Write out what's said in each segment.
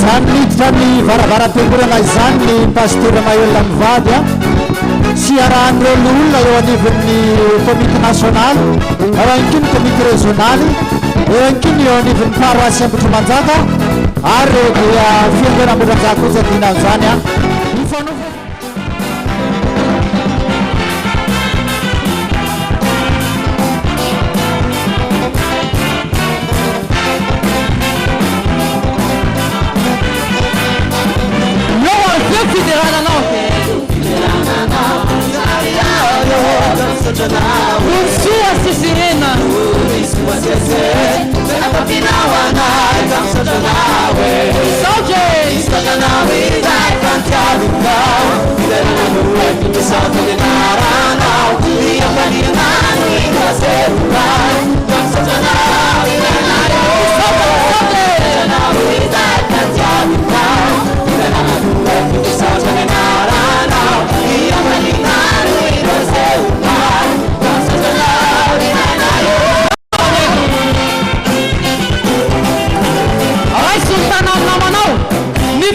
izany miditra ny varavaram-piangonana izany ny pasteur Maël Mivady sy arahan'ireo olona eo anivon'ny komite nasionaly eo ihany koa ny komite régionaly eo ihany koa ny eo anivon'ny paroasy Ambotrimanjaka ary dia fiangonana Ambotrimanjaka kosa dinan'izany a Sua sisina, sua sese, na papina wana, dança nawe. Soje, soje nawe, dai cantiamo now. Della nawe, tu santo de narana, dia panina ni kasera. Dança nawe, soje nawe, dai cantiamo now. Della nawe, tu santo de narana, dia panina ni kasera.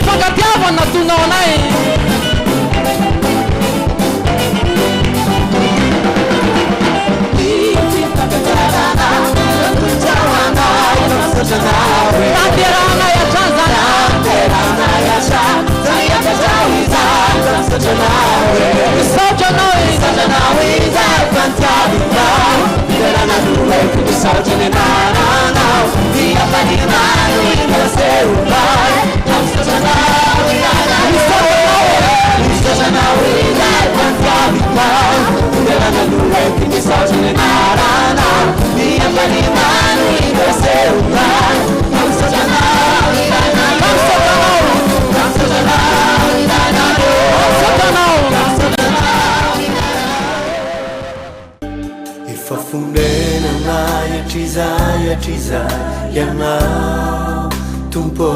Pagatiavana tunonay Tanterana ya chanzana Tanterana ya chanzana Sojanawi Sojanawi Zarpantiavina Viderana due Quindi sojanenana Via paninani Naseulai Sojanawi Sojanawi Zarpantiavina Viderana due Quindi sojanenana Via paninani Naseulai Sojanawi Ifafundena naya tizaya yanao tumpo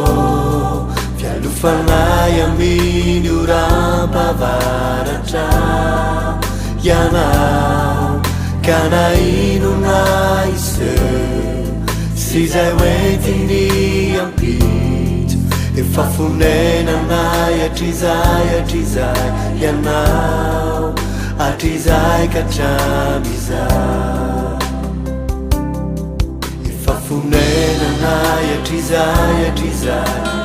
Fialufanaya minuramba varata yanao kana inunaise Sizai wetini ampit Ifafundena naya tizaya yanao Atizai kachamiza Ifafunena naya tizaya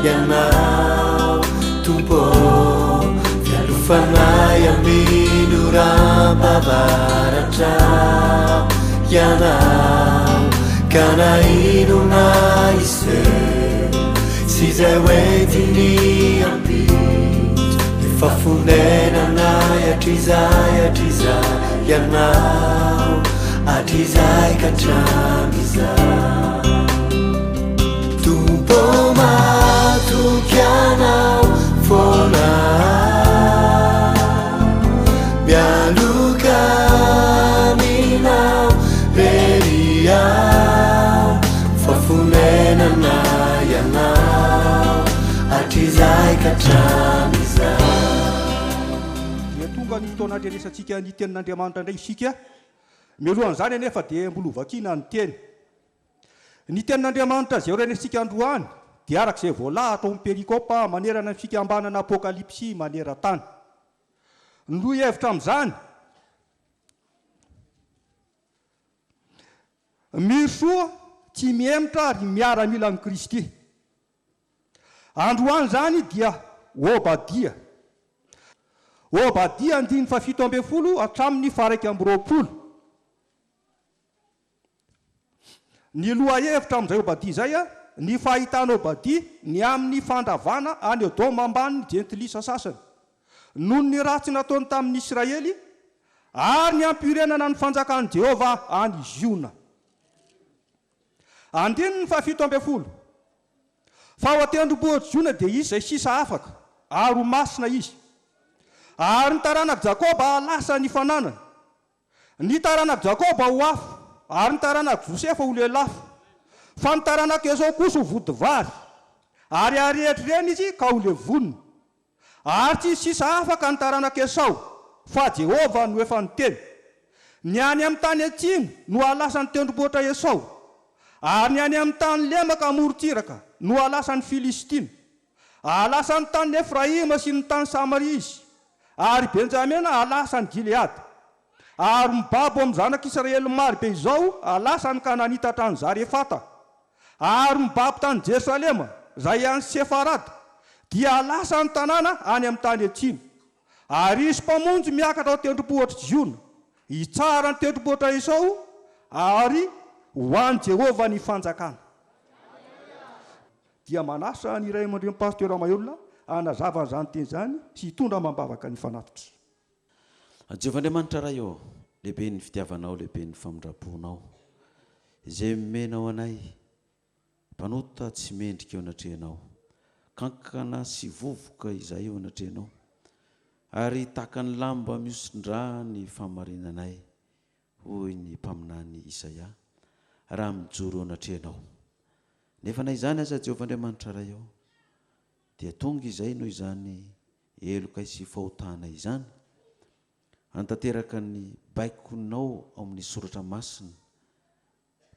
yanao tumpo Fialufanaya minuramba varata yanao kana inunaise Sizai wetini ampit Ifafunena naya tizaya yanao Atizai kachamiza Tumpo matukianao fona Bialuka minao beriao Fafunena naya nao Atizai kachamiza Ny fotoana resatsika ny tenin'Andriamanitra indray isika mialohan'izany anefa dia mbolovakina ny teny. Ny tenin'Andriamanitra izay renesika androany dia arak'izay voalahatra ao perikopa manerana ny fikambanana apokalipsy maneran-tany. Ny loha hevitra amin'izany mirosoa tsy miemitra ary miara-mila amin'ny Kristy. Androany zany dia Obadia. Obadia 7:70 hatramin'ny 1:20. Ny loha hevitra amin'izay Obadia zay ny fahitana Obadia ny amin'ny fandravana any Edoma ambany ny jentilisa sasany noho ny ratsy nataony tamin'ny Israely ary ny ampirenana ny fanjakan'i Jehova any Ziona. Andininy 7:70 fa ao atendrombohitra Ziona dia izy izay sisa afaka ary ho masina izy. Ary ny taranak'i Jakoba lasa ny fananana. Ny taranak'i Jakoba ho afo ary ny taranak'i Josefa ho lelafo. Fa ny taranak'i Esau kosa ho vodivary ary arehetra ireny izy ka ho levonina. Ary tsy sisa afaka ny taranak'i Esau fa Jehova no efa niteny. Ny any amin'ny tany atsimo no alasany tendrombohitra Esau ary ny any amin'ny tany lemaka amorontsiraka no alasany Filistina alasa ny tany Efraima sy ny tany Samaria izy, ary Benjamena alasa ny Gileady, ary mibabo amin'ny zanak'Israely maro be izao alasa ny Kananita tany Zarefata, ary mibabo tany Jerusalema zay any Sefarada dia alasa ny tanàna any amin'ny tany atsimo. Ary isy mpamonjy miakatra ao tendrombohitra Ziona hitsara ny tendrombohitra Esau, ary ho any Jehovah ny fanjakana. Dia manasa ny iray aman-dreny pasteur Maïolona hanazava izany teny izany sy hitondra mambavaka ny fanatitra. Jehovandriamanitra raha eo, lehibe ny fitiavanao, lehibe ny famindraponao, izay menao anay mpanota tsy mendrika eo anatrehanao, kankana sy vovoka izay eo anatrehanao, ary tahaka ny lamba miosondra ny famarinanay hoy ny mpaminany Isaia, raha mijoro eo anatrehanao. Nefa na izany aza Jehovandriamanitra raha eo, dia tonga izay noho izany eloka sy fahotana izany antanteraka ny baikonao ao amin'ny soratra masina,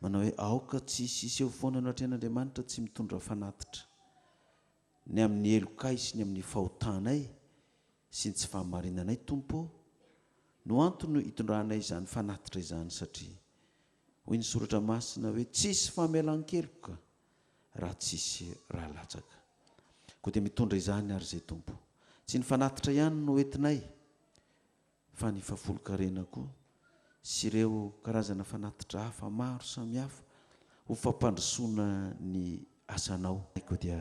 manao hoe aoka tsy siseho foana ao anatrehan'Andriamanitra tsy mitondra fanatitra ny amin'ny elokay sy ny amin'ny fahotanay sy ny tsy fahamarinanay Tompo, no antony hitondranay izany fanatitra izany, satria hoy ny soratra masina hoe tsisy famelan-keloka raha tsisy raha latsaka. Koa dia mitondra izany ary izay Tompo, tsy ny fanatitra ihany no entinay, fa ny fahafolo-karena koa sy ireo karazana fanatitra hafa maro samihafa ho fampandrosoana ny asanao. Koa dia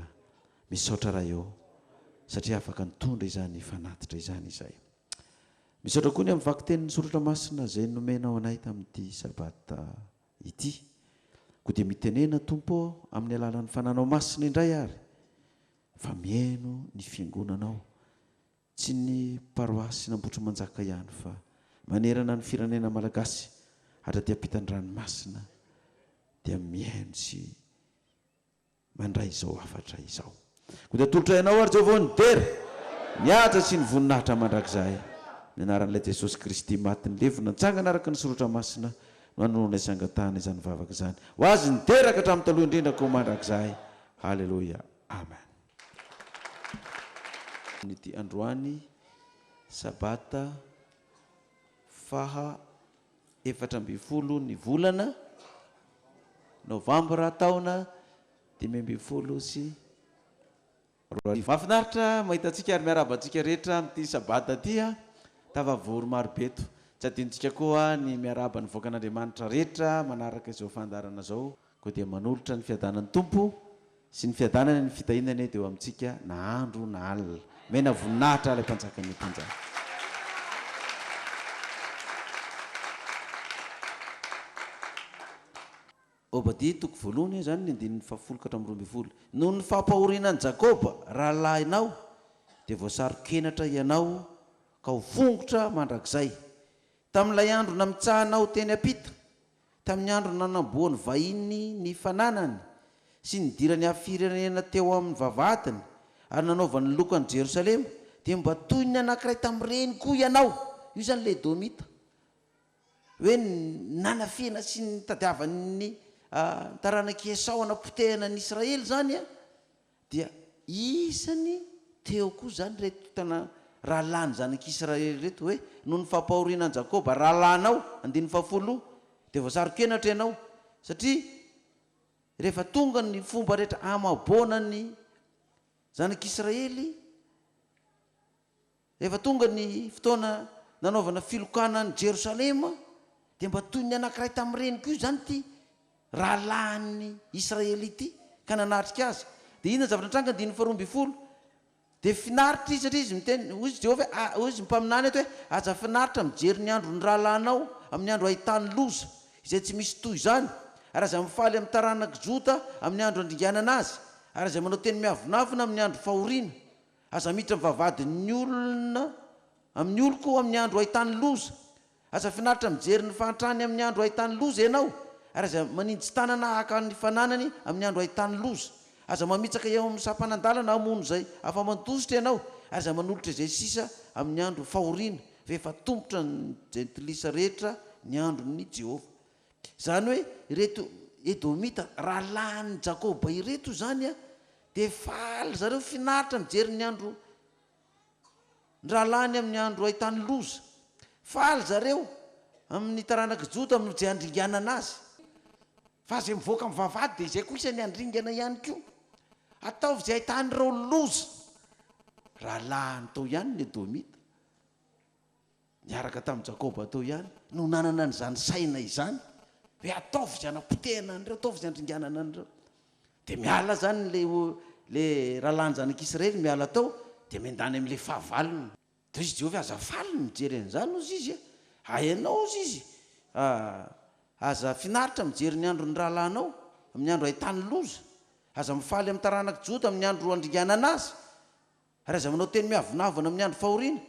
misaotra raha eo, satria afaka nitondra izany fanatitra izany izay. Misaotra koa ny amin'ny vaky tenin'ny soratra masina izay nomenao anay tamin'ity sabata ity. Koa dia mitenena Tompo amin'ny alalan'ny fananao masina indray ary, fa mihaino ny fiangonanao, tsy ny paroasy n'Ambotra Manjaka ihany, fa manerana ny firenena malagasy hatraty ampitan-dranomasina, dia mihaino sy mandray izao hafatra izao. Koa dia tolotra ianao ary Jehovah nidera mihaja sy ny voninahitra mandrakizay, ny anaran'ilay Jesosy Kristy maty nilevona nitsangana araka ny soratra masina no hanonona isangatahana izany vavaka izany, ho azy niteraka hatramin'ny taloha indrindra koa mandrakizay. Halleloia, amen. Nyty androany sabata faha 14 ny volana Novambra taona 2010 sy mahafinaritra mahitantsika ary miarabantsika rehetra amin'ity sabata ty, tafavory marobeto. Tsy adinontsika koa ny miaraba ny voakan'Andriamanitra rehetra manaraka izao fandarana zao. Koa dia manolotra ny fiadanan'ny Tompo sy ny fiadanana ny fitahinany dia eo amintsika na andro na alina. Mena voninahitra ilay mpanjaka mitondra. Obadi toko voalohany zany ny andininy 7:12. Noho ny fampahorinan'i Jakoba rahalahinao dia voasaro-kenatra ianao ka ho fongotra mandrakizay. Tamin'ilay andro namitsahanao teny ampita, tamin'ny andro nanamboany vahiny ny fananany sy nidirany firenena teo amin'ny vavahadiny, ary nanaovany lokany Jerusalema, dia mba toy ny anankiray tamin'ireny koa ianao. Io zany le Edomita, hoe nanafena sy ny tadiavan'ny taranaki Esau anapotehana ny Israely zany, dia isany teo koa zany reto tana rahalany zanak'Israely reto, hoe noho ny fampahorinan Jakoba rahalanao 10 dia voasaro-kenatra ianao, satria rehefa tonga ny fomba rehetra amaboana ny zanak'Israely, rehefa tonga ny fotoana nanaovana filokana ny Jerusalema, dia mba toy ny anankiray tamin'ireny koa zany ty rahalany Israely ity, ka nanatrika azy. Dia inona zavatra tranga 12, dia finaritra izy satria izy miteny, izy Jehovah hoe izy mpaminany eto hoe aza finaritra mijery ny andro ny rahalanao amin'ny andro ahitany loza izay tsy misy toy izany, ary aza mifaly amin'ny taranaka Jota amin'ny andro andringanana azy, ary aza manao teny miavonavina amin'ny andro fahoriana, aza miditra mivavadin'ny olona amin'ny oloko amin'ny andro ahitany loza, aza finaritra mijery ny fantrany amin'ny andro ahitany loza ianao, ary aza manindry tanana haka ny fananany amin'ny andro ahitany loza, aza mamitsaka eo amin'ny sampanandalana hamono zay afa-mantositra ianao, ary aza manolotra izay sisa amin'ny andro fahoriana, rehefa tombotra ny jentilisa rehetra ny andron'ny Jehovah. Zany hoe reto Edomita rahalany Jakoba ireto zany dia faly zareo finaritra mijery ny andro ndrahalany amin'ny andro ahitany loza. Faly zareo amin'ny taranaka jota amin'izay andringanana azy. Fa zay mivoaka amin'ny vavahady dia izay koa isany andringana ihany koa. Ataovy izay ahitan'ireo loza. Rahalahy tao ihany ny Edomita. Niaraka tamin'i Jakoba tao ihany no nanana n'izany saina izany. Hoe ataovy izay anapotehana an'ireo, ataovy izay andringanana an'ireo. Dia miala zany le rahalahy ny zanak'Israely miala tao dia mendany amin'ilay fahavalony. Dia izy Jehovah aza faly mijery an'izany ozy izy. Hainao ozy izy. Aza finaritra mijery ny andro ny rahalahinao amin'ny andro ahitany loza. Aza mifaly amin'ny taranaka jota amin'ny andro andringanana azy. Ary aza manao teny miavonavana amin'ny andro fahoriana.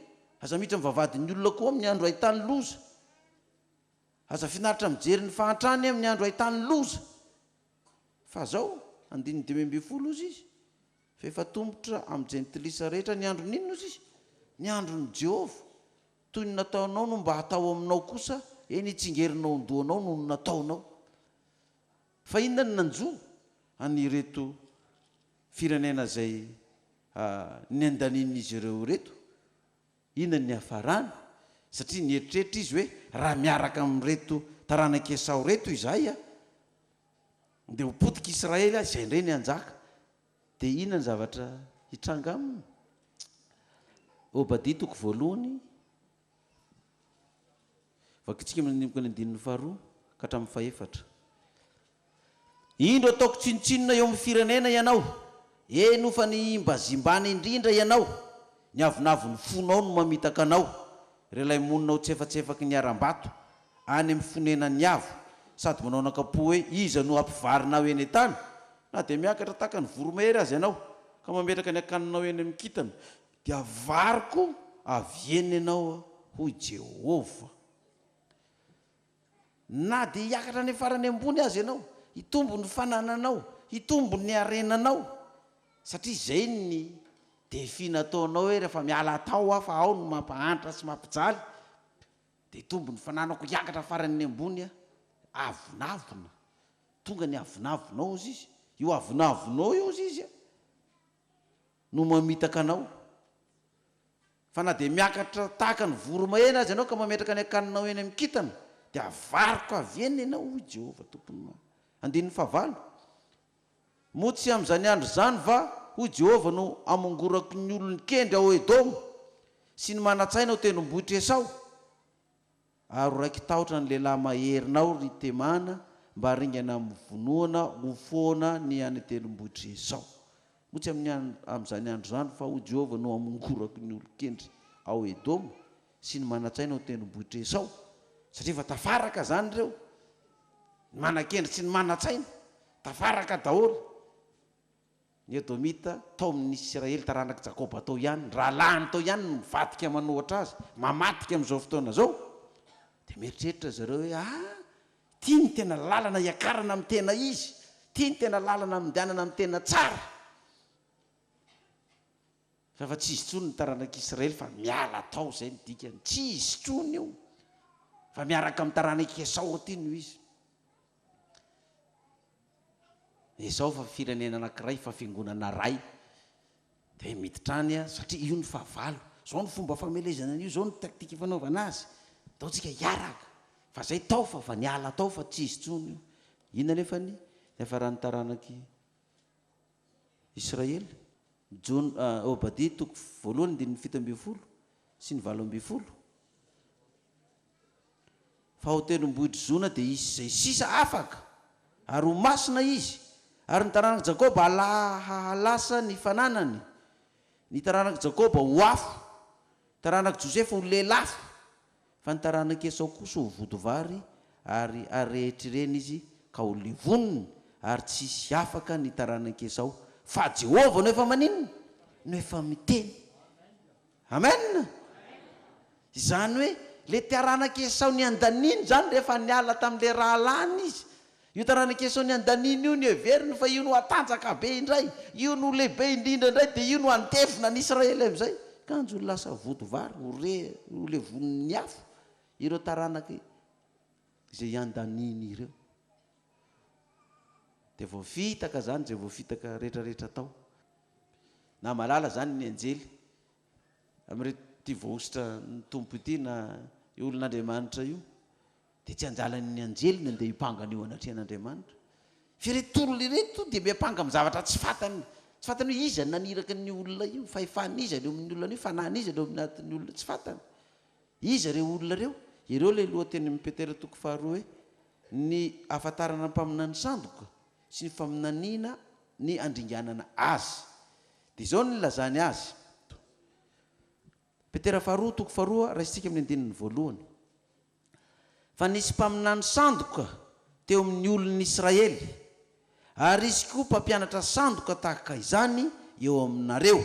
Aza miditra mivavadin'ny olona koa amin'ny andro ahitany loza. Aza finaritra mijery ny fahantrany amin'ny andro ahitany loza. Fa zao 5:12 ozy izy. Fefa tombotra amin'ny jentilisa rehetra ny andro ninona ozy izy? Ny andro ny Jehovah. Toy ny nataonao no mba hatao aminao kosa, eny itsingerinao ondoanao no nataonao. Fa inona ny nanjo anireto firenena zay ny andanin'izy ireo reto? Inona ny hafarany? Satria nieritreritra izy hoe raha miaraka amin'reto taranaka Esau reto izahay dia hopotika Israely izay indray ny anjaka. Dia inona ny zavatra hitranga aminy? Obadia 1 vakitsika manimboka ny 2 ka hatramin'ny 4. Indro ataoko tsinotsinona eo amin'ny firenena ianao, eno fa ny mbazimbany indrindra ianao, ny avonavo ny fonao no mamitaka anao, relay moninao tsy efatsefaky ny aram-bato any amin'ny fonenany avo, sady manao nakapo hoe iza no ampivarinao eny an-tany, na dia miakatra tahaka ny voromahery azy ianao ka mametraka ny akaninao eny amin'ny kitana, dia avariko avy eny ianao hoy Jehovah. Na dia hiakatra ny farany ambony azy ianao, hitombo ny fanananao, hitombo ny arenanao, satria izay ny defi nataonao hoe rehefa miala tao fa ao no mampahantra sy mampijaly, dia hitombo ny fananako hiakatra farany ambony avonavona. Tonga ny avonavonao ozy izy. Io avonavonao io ozy izy no mamitaka anao. Fa na dia miakatra tahaka ny voromahena azy ianao ka mametraka ny akaninao eny amin'ny kitana, dia avariko avy eny ianao hoy Jehovah tompony. 5. Moa tsy amin'izany andro zany va hoy Jehovah no amongorako ny olony kendry ao Edoma sy ny manatsaina ao tendrombohitra Esau, ary raiky tahotra ny lehilahy maherinao ry temana mba haringana mivonoana ho foana ny any tendrombohitra Esau. Moa tsy amin'izany andro zany fa hoy Jehovah no amongorako ny olony kendry ao Edoma sy ny manatsaina ao tendrombohitra Esau, satria fa tafaraka zany ireo, ny manan-kendry sy ny manatsaina tafaraka daholo. Ny Edomita tao amin'ny Israely taranaka Jakoba tao ihany, rahalahiny tao ihany mivadika manohatra azy, mamatika amin'izao fotoana zao. Dia mieritreritra zareo hoe tia ny tena lalana iakarana amin'ny tena izy, tia ny tena lalana mindianana amin'ny tena tsara. Fa tsy izy tsony ny taranak'Israely fa miala tao izay ny dikany, tsy izy tsony io, fa miaraka amin'ny taranaka Esau aty no izy. Esau fa firenena anankiray fa fiangonana ray, dia miditrany satria io ny fahavalo. Zao ny fomba famelezana an'io, zao ny taktika fanaovana azy, ataontsika hiaraka, fa zay tao fa niala tao fa tsy izy tsony io. Inona nefa ny hafarany taranaky Israely? Obadia 1:7 sy ny 8. Fa ho tendrombohitra zona dia izy izay sisa afaka, ary ho masina izy, ary ny taranaka Jakoba halasa ny fananany. Ny taranaka Jakoba ho afo, taranaka Josefa ho lelafo, fa ny taranaka Esau kosa ho vodovary ary arehetr'ireny izy ka ho livoniny, ary tsisy afaka ny taranaka Esau, fa Jehovah no efa maninona, no efa miteny. Amen. Izany hoe le taranaka Esau ny andaniny zany rehefa niala tamin'le rahalany izy, io taranaka Esau ny andaniny io ny heveriny fa io no atanjaka be indray, io no lehibe indrindra indray, dia io no antefina ny Israely amin'izay. Kanjo lasa vodovary ho levoniny afo ireo taranaka izay andaniny ireo. Dia voafitaka zany, zay voafitaka rehetrarehetra tao, na malala zany ny anjely am'rety voositra ny tompo ity na olon'andriamanitra io de tsy anjalan'ny anjely ny andeha hipangana io anatrehan'andriamanitra fa retolona ireto de miapanga amin'ny zavatra tsy fatany hoe iza naniraka ny olona io fa efany iza leo amin'ny olona io fanany iza leo aminatin'ny olona tsy fatany iza reo olona reo ireo le lohateny mipetera toko faharoa hoe ny afatarana mpaminany sandoka sy ny faminaniana ny andringanana azy de zao ny lazany azy petera faharoa toko faharoa raisitsika amin'ny andininy voalohany fa nisy mpaminany sandoka teo amin'ny olon'ny Israely ary izy koa mpampianatra sandoka tahaka izany eo aminareo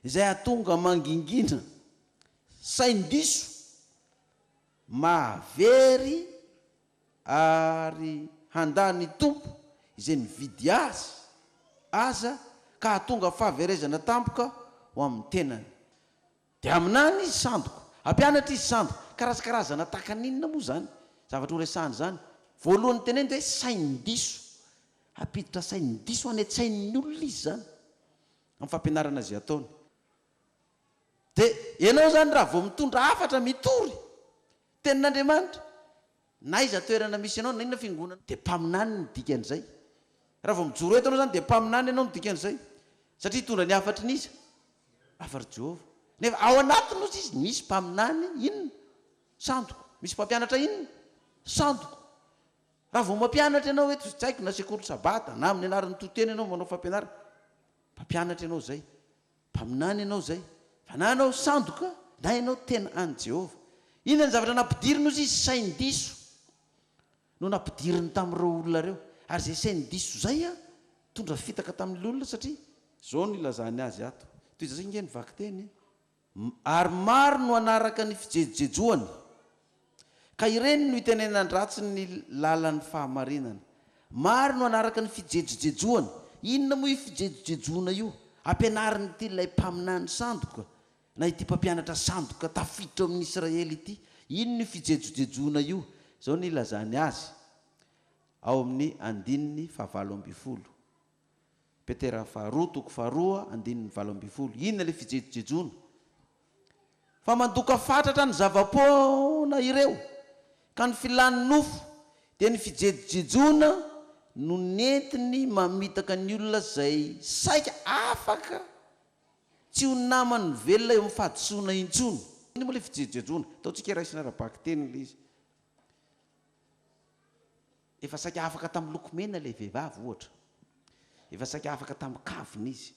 izay atonga mangingina saindiso mahavery ary handany tompo izay nividy aza ka atonga fahaverezana tampoka ho amin'ny tenany de aminany izy sandoka ampianatra izy sandoka karazakarazana takan'inona moa zany zavatra horesahany zany voalohany teneny de hoe saindiso apiditra saindiso any an-tsain'ny olona izy zany amin'ny fampianarana azy ataony de ianao zany raha vao mitondra afatra mitory tenin'Andriamanitra na iza toerana misy ianao na inona fiangonana de mpaminany ny dikan'izay raha vao mijoro eto anao zany de mpaminany ianao ny dikan'izay satria hitondra ny afatry n'iza afatra Jehova nefa ao anatiny ozy izy misy mpaminany inona sandoko misy mpampianatra inona sandoko raha vao mampianatra ianao eto tsy haiko na sekoly sabata na amin'ny anaran'ny toteny ianao manao fampianarana mpampianatra ianao zay mpaminany ianao zay fa na ianao sandoka na ianao tena any Jehova inona ny zavatra nampidiriny ozy izy saindiso no nampidiriny tamin'ireo olona reo ary zay saindiso zay a tondra fitaka tamin'ny olona satria zao ny ilazany azy ato toy izay inge nivaky teny ary maro no anaraka ny fijejojejoany ka ireny no itenenandratsy ny lalan'ny fahamarinana maro no anaraka ny fijejojejoany inona moa io fijejojejoana io ampianariny ity lay mpaminany sandoka na ity mpampianatra sandoka tafiditra amin'ny Israely ity inona io fijejojejoana io zao ny ilazany azy ao amin'ny andininy fahavalo amby folo petera faharoa toko faharoa andininy valo amby folo inona le fijejojejoana fa mandoka fatratra ny zavapoana ireo ka ny filany nofo dia ny fijejojejoana no nentiny mamitaka ny olona zay saika afaka tsy ho namany velona eo amin'ny fahadisoana intsony iny moa le fijejojejoana ataontsika raisina rabaky teny le izy efa saika afaka tamin'ny lokomena le vehivavy ohatra efa saika afaka tamin'ny kavina izy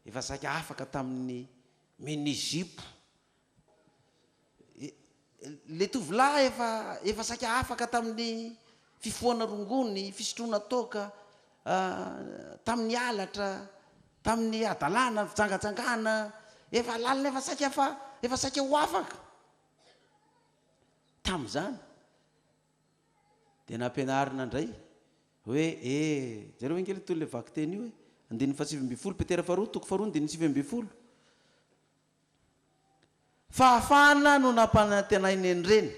efa saika afaka tamin'ny minizipo le tovolahy efa saika afaka tamin'ny fifoana rongony fisotroana toka tamin'ny alatra tamin'ny adalana fijangajangana efa lalina efa saika ho afaka tamin'izany de nampianarina indray hoe zareo ingely tolo le vaky teny io hoe andininy faha 7 petera faharoa toko faharoa andininy 7 fahafana no nampanantenainy any reny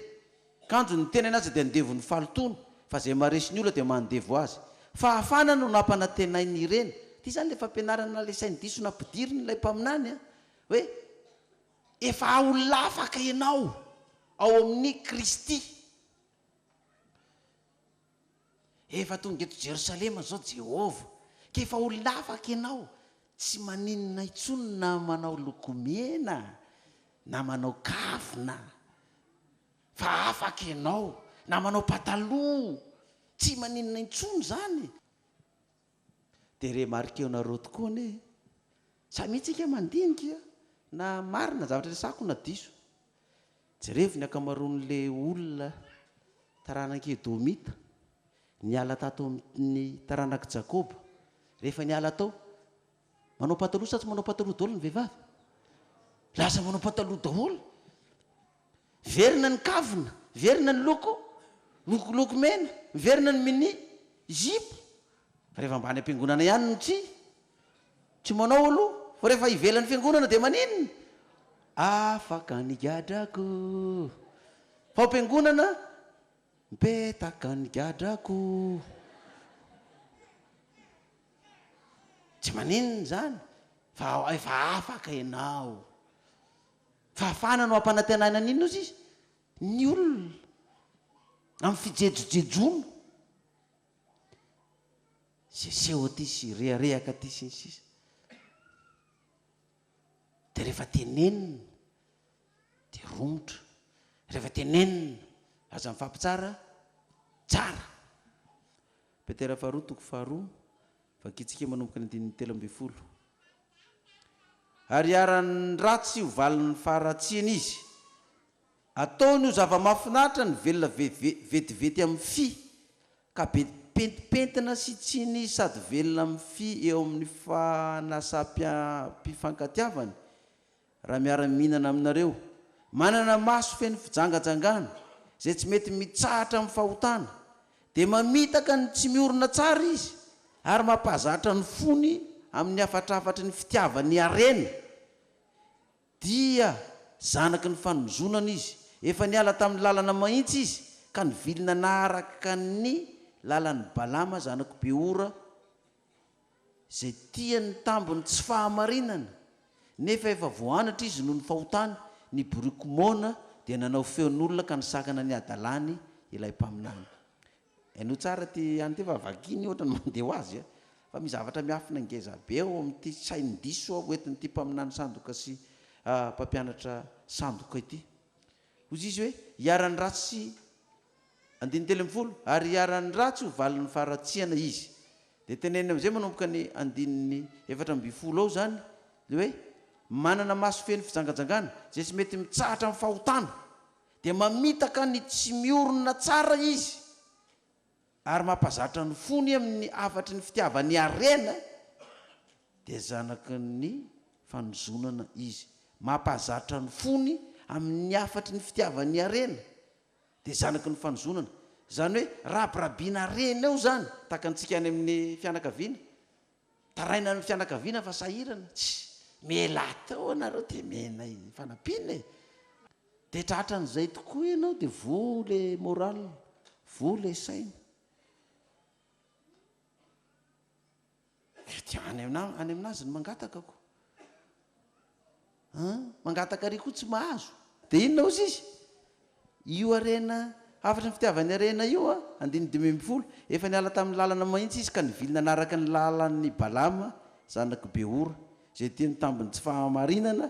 kanjo ny teny anazy de andevon'ny falotona fa zay maresiny olona de mandevo azy fahafana no nampanantenainy ireny ty zany le fampianarana le saindiso nampidiriny lay mpaminany a hoe efa olona afaka ianao ao amin'ny Kristy efa tonga eto Jerosalema zao Jehova ka efa olona afaka ianao tsy maninona intsony na manao lokomena na manao kavina fa afaka ianao na manao pataloha tsy maninona intsony zany de re marikeonareo tokoa ne samitsika mandinika na marina zavatra resako na diso jerevy ny akamaroan'le olona taranak'Edomita niala tato amin'ny taranak'i Jakoba rehefa niala tao manao pataloha sa tsy manao pataloha daholo ny vehivavy lasa manao pataloha daholo verina ny kavina verina ny lokoloko mena verina ny mini zipo rehefa ambany am-piangonana ihany no tsy manao aloha fa rehefa ivelan'ny fiangonana de maninona afaka ny gadrako fa am-piangonana mipetaka ny gadrako tsy maninona zany fa afaka ianao fahafana no ampanantenana n'ino izy ny olona amin'ny fijejojejono seseho aty sy reharehaka aty sy ny sisa de rehefa tenenina de romotra rehefa tenenina aza mifampitsara tsara petera faharoa toko faharoa vakitsika manomboka ny 13 ary arany ratsy ho valiny faharatsiana izy ataony io zava-mahafinaritra ny velona vetivety amin'ny fi ka be pentipentina sy tsiny sady velona amin'ny fi eo amin'ny fanasam-pifankatiavany raha miara-mihinana aminareo manana maso feno fijangajangana zay tsy mety mitsahatra amin'ny fahotana dia mamitaka ny tsy miorina tsara izy ary mampahazatra ny fony amin'ny afatrafatry ny fitiavany arena dia zanaky ny fanozonana izy efa niala tamin'ny lalana mahitsy izy ka ny vilina naharaka ny lalan'ny balama zanaky beora zay tia ny tambony tsy fahamarinana nefa efa voanatra izy noho ny fahotany ny borikomona dia nanao feon'olona ka nisakana ny adalany ilay mpaminany no tsara ty any ty vavakiny ohatra ny mandeha ho azy fa misy zavatra miafina ngeza be eo amin'ity saindiso oentin'ity mpaminany sandoka sy mpampianatra sandoka ity ozy izy hoe hiaran'ny ratsy 13 ary hiaran'ny ratsy ho valin'ny faharatsiana izy de teneny am'izay manomboka ny 17 ao zany le hoe manana maso feno fijangajangana zay tsy mety mitsahatra amin'ny fahotana dia mamitaka ny tsy miorina tsara izy ary mampahazatra ny fony amin'ny afatry ny fitiavany arena dia zanaky ny fanozonana izy mampahazatra ny fony amin'ny afatry ny fitiavany arena dia zanaky ny fanozonana zany hoe rabirabiana arena eo zany tahaka antsika any amin'ny fianakaviana taraina ny fianakaviana fa sahirana tsy mela teo anareo dia mena fanampiana dia tratra n'izay tokoa ianao dia vola moral vola saina any aminazy ny mangatakako mangataka ary koa tsy mahazo dia inona ozy izy io arena afatry ny fitiavany arena io 15 efa niala tamin'ny lalana mahitsy izy ka nivilina anaraka ny lalan'ny balama zanaky beora zay tia ny tambiny tsy fahamarinana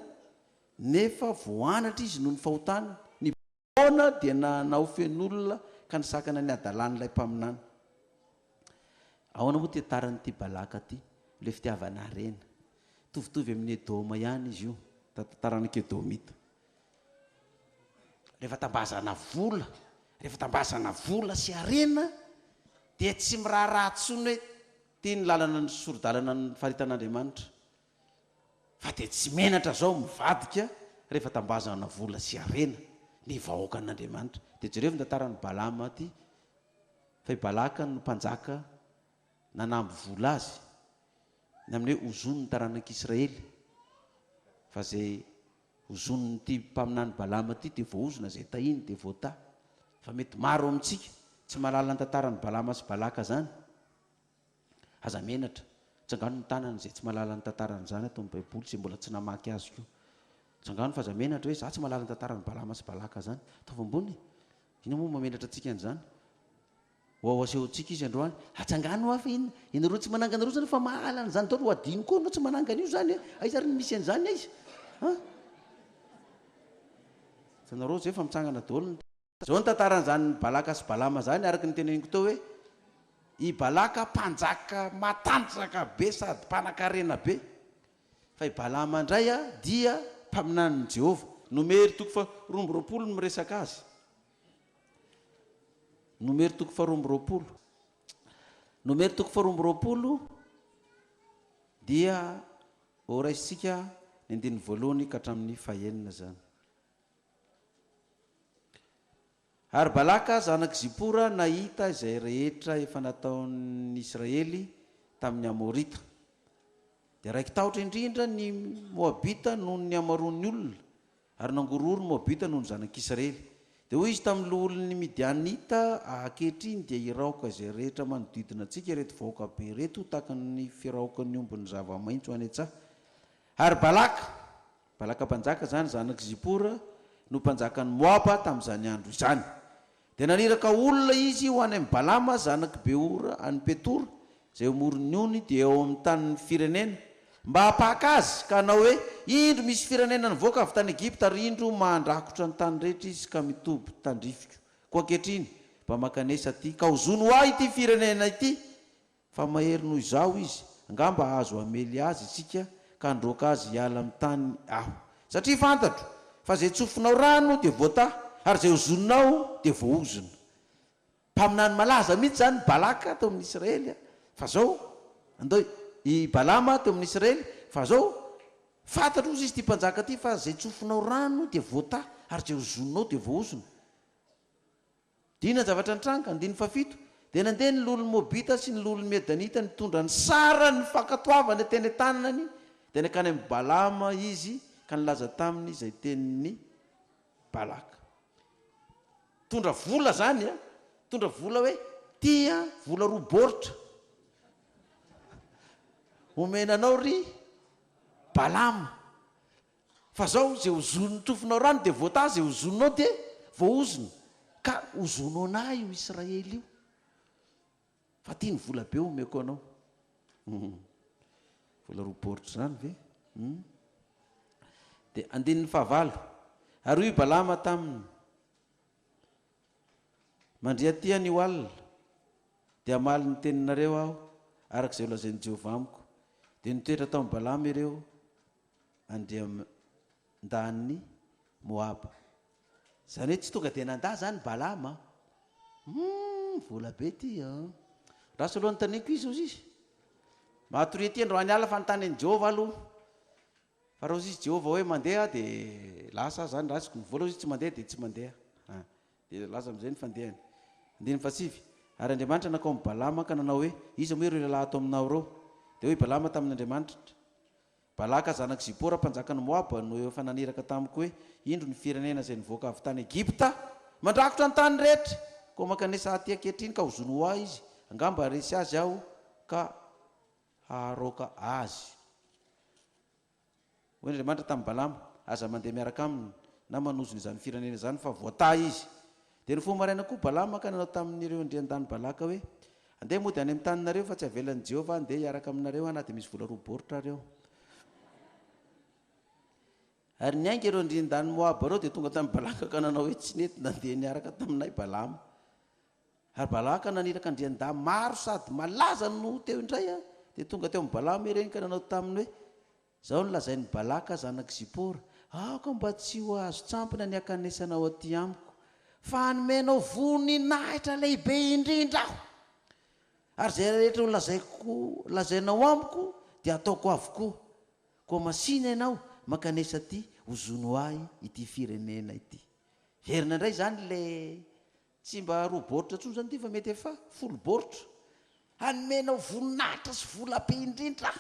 nefa voanatra izy noho ny fahotany ny bona dia nanao fen'olona ka nisakana ny adalanyilay mpaminany ahoana moa tiataran'ity balaka ty le fitiavana arena tovitovy amin'ny edoma ihany izy io tataranaky edomita rehefa tambazana vola sy arena dia tsy miraharahatsony hoe tia ny lalana ny sorodalana ny faharitan'andriamanitra fa dia tsy menatra zao mivadika rehefa tambazana vola sy arena ny vahoaka n'andriamanitra dia jereo ny tantarany balama ty fa i balaka no mpanjaka nanamby vola azy ny amin'ny hoe ozony ny taranak'Israely fa zay ozon'ny ty mpaminany balama ty dia voaozona zay tahiny dia voata fa mety maro amintsika tsy malala ny tantarany balama sy balaka zany aza menatra tsangano ny tanany zay tsy malala ny tantarany zany atao amin'ny baiboly zay mbola tsy namaky azy ko tsangano fa aza menatra hoe za tsy malala ny tantarany balama sy balaka zany taovambony ina moa mamenatra atsika an'izany oasehotsika izy androany atsangano afa inareo tsy manangana reo zany fa mahalana zany tao ho adino koa anao tsy manangana io zany aiza ry misy an'izany aiza sanareo zay fa mitsangana daolony zao ny tantaran'izany balaka sy balama zany araky ny teneniko tao hoe i balaka mpanjaka matanjaka be sady mpanan-karena be fa i balama indray dia mpaminan'ny Jehova nomery toko fa 12 no miresaka azy nomery toko fa 12 dia oraisitsika ny 1 ka hatramin'ny 9 zany ary balaka zanaky Zipora nahita izay rehetra efa nataon'ny Israely tamin'ny Amorita dia raiky tahotra indrindra ny Moabita noho ny amaroan'ny olona ary nangororo Moabita noho ny zanak'Israely dia hoy izy tamin'ny loholon'ny Midianita ankehitriny dia iraoka izay rehetra manodidina antsika reto vahoaka be reto tahaka ny firaokan'ny ombon'ny zava-maitso any an-tsaha ary balaka mpanjaka zany zanaky Zipora no mpanjakany Moaba tamin'izany andro izany. Dia naniraka olona izy ho any amin'ny Balama zanaky Beora any Petora izay morony ony dia eo amin'ny tanin'ny firenena mba hapaka azy ka hanao hoe indro misy firenena nivoaka avy tany Egipta ary indro mandrakotra ny tany rehetra izy ka mitoby tandrifiko koa ankehitriny mba makanesa aty ka hozono ahy ity firenena ity fa mahery noho izao izy angamba azo amely azy isika ka androaka azy hiala amin'ny tany aho satria fantatro fa zay tsofinao rano dia voata ary zay hozononao dia voaozona. Mpaminany malaza mihitsy zany Balaka teo amin'ny Israely fa zao andao i Balama teo amin'ny Israely fa zao fantatro izy ty mpanjaka ty fa zay tsofinao rano dia voata ary zay hozononao dia voaozona. Dina zavatra nitranga andiny fafito dia nandeha ny lolo Mobita sy ny lolo Medanita nitondra ny sara ny fankatoavana teny tanany dia nakany amin'ny Balama izy ka nilaza taminy izay tenin'ny Balaka. Tondra vola zany tondra vola hoe tia vola roa baoritra omenanao ry Balama fa zao zay hozon'ny tofinao rano dia voata zay hozononao dia voaozona ka hozonao anahy io Israely io fa tia ny vola be omeko anao. Vola roa baoritra zany ve dia andin'ny fahavalo ary hoy Balama taminy mandria-tia ny alina dia maly ny teninareo aho arak'izay lazain'i Jehovah amiko dia nitoetra tao amin'ny Balama ireo andrian-dan'ny Moaba. Zany hoe tsy tonga dia nandà zany Balama vola be ty raso alohan'ny taniko izy izy mahatory ty androany ala fa notany an'i Jehovah aloha fa raha izy Jehovah hoe mandeha dia lasa zany rasiko vola izy tsy mandeha dia tsy mandeha dia lasa amin'izay ny fandehany. Andiny fasivy ary Andriamanitra nakao amin'ny Balama ka nanao hoe iza moa ireo lehilahy ato aminao reo dia hoe Balama tamin'Andriamanitra Balaka zanaky Zipora mpanjakany Moaba no efa naniraka tamiko hoe indro ny firenena izay nivoaka avy tany Egipta mandrakotra ny tany rehetra koa makanesa aty ankehitriny ka hozono ahy izy angamba resy azy aho ka haroka azy. Hoe Andriamanitra tamin'ny Balama aza mandeha miaraka aminy na manozony izany firenena izany fa voata izy. Dia ny fomba maraina koa Balama ka nanao tamin'ireo andrian-tany Balaka hoe andeha mody any amin'ny taninareo fa tsy avelan'i Jehovah andeha hiaraka aminareo na dia misy vola roa baoritra reo. Ary niainga ireo andrian-tany Moaba reo dia tonga tamin'ny Balaka ka nanao hoe tsy nety nandeha niaraka taminay Balama. Ary Balaka naniraka andrian-dah maro sady malaza no teo indray dia tonga teo amin'ny Balama ireny ka nanao taminy hoe zao no lazain'ny Balaka zanaky Zipora ka mba tsy ho azo tsampina ny akanesanao aty amiko fa anomenao voninahitra lehibe indrindra aho ary zay rehetra ho lazainao amiko dia ataoko avokoa koa masina ianao makanesa aty hozono ahy ity firenena ity. Verina indray zany le tsy mba roa baoritra tsony zany ty fa mety efa folo baoritra anomenao voninahitra sy vola be indrindra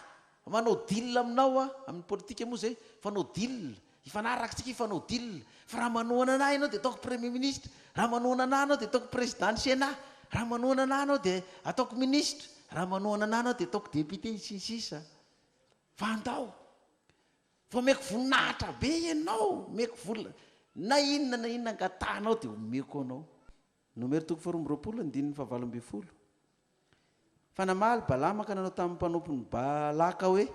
manao dil aminao amin'ny politika moa zay fanao dil ifanaraksika ifanao dil fa raha manohana anahy ianao dia ataoko premier ministre raha manohana anahy anao dia ataoko président ny Sénat raha manohana anahy anao dia ataoko ministre raha manohana anahy anao dia ataoko député sisisa fandao fa omeko voninahitra be ianao omeko vola na inona angatanao dia omeko anao. Nomero toko faharoa amby roapolo andininy fahavalo amby folo. Fa namaly Balama ka nanao tamin'ny mpanompony Balaka hoe